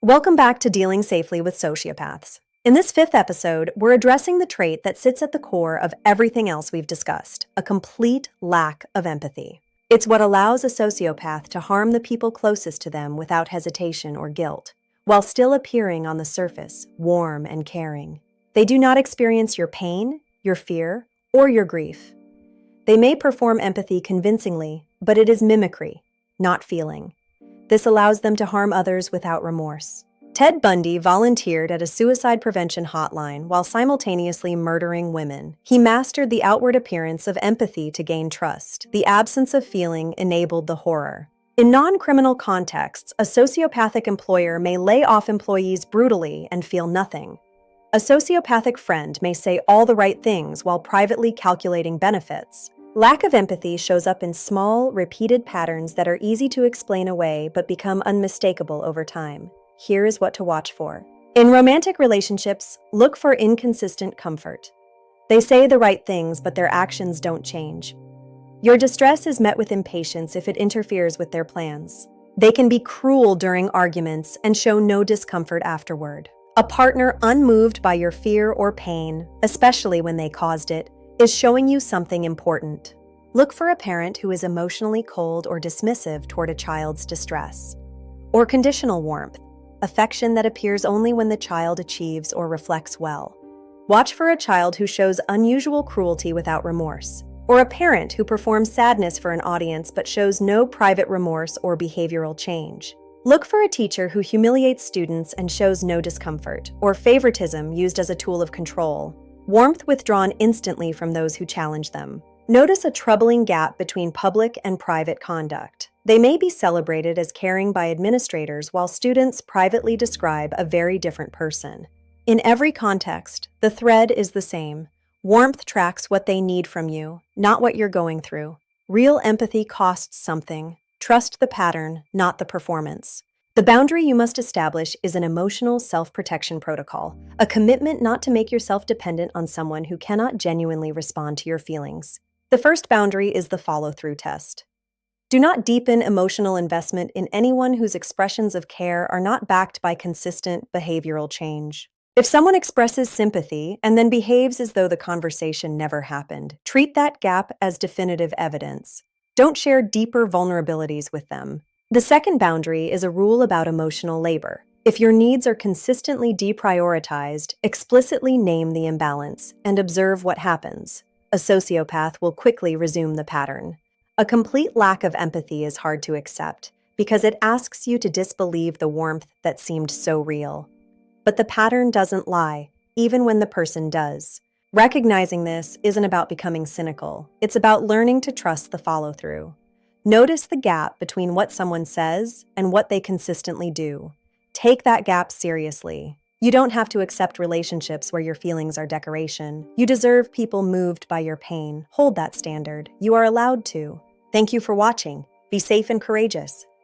Welcome back to Dealing Safely with Sociopaths. In this fifth episode, we're addressing the trait that sits at the core of everything else we've discussed, a complete lack of empathy. It's what allows a sociopath to harm the people closest to them without hesitation or guilt, while still appearing on the surface, warm and caring. They do not experience your pain, your fear, or your grief. They may perform empathy convincingly, but it is mimicry, not feeling. This allows them to harm others without remorse. Ted Bundy volunteered at a suicide prevention hotline while simultaneously murdering women. He mastered the outward appearance of empathy to gain trust. The absence of feeling enabled the horror. In non-criminal contexts, a sociopathic employer may lay off employees brutally and feel nothing. A sociopathic friend may say all the right things while privately calculating benefits. Lack of empathy shows up in small, repeated patterns that are easy to explain away but become unmistakable over time. Here is what to watch for. In romantic relationships, look for inconsistent comfort. They say the right things, but their actions don't change. Your distress is met with impatience if it interferes with their plans. They can be cruel during arguments and show no discomfort afterward. A partner unmoved by your fear or pain, especially when they caused it, is showing you something important. Look for a parent who is emotionally cold or dismissive toward a child's distress. Or conditional warmth, affection that appears only when the child achieves or reflects well. Watch for a child who shows unusual cruelty without remorse, or a parent who performs sadness for an audience but shows no private remorse or behavioral change. Look for a teacher who humiliates students and shows no discomfort, or favoritism used as a tool of control. Warmth withdrawn instantly from those who challenge them. Notice a troubling gap between public and private conduct. They may be celebrated as caring by administrators while students privately describe a very different person. In every context, the thread is the same. Warmth tracks what they need from you, not what you're going through. Real empathy costs something. Trust the pattern, not the performance. The boundary you must establish is an emotional self-protection protocol, a commitment not to make yourself dependent on someone who cannot genuinely respond to your feelings. The first boundary is the follow-through test. Do not deepen emotional investment in anyone whose expressions of care are not backed by consistent behavioral change. If someone expresses sympathy and then behaves as though the conversation never happened, treat that gap as definitive evidence. Don't share deeper vulnerabilities with them. The second boundary is a rule about emotional labor. If your needs are consistently deprioritized, explicitly name the imbalance and observe what happens. A sociopath will quickly resume the pattern. A complete lack of empathy is hard to accept because it asks you to disbelieve the warmth that seemed so real. But the pattern doesn't lie, even when the person does. Recognizing this isn't about becoming cynical. It's about learning to trust the follow-through. Notice the gap between what someone says and what they consistently do. Take that gap seriously. You don't have to accept relationships where your feelings are decoration. You deserve people moved by your pain. Hold that standard. You are allowed to. Thank you for watching. Be safe and courageous.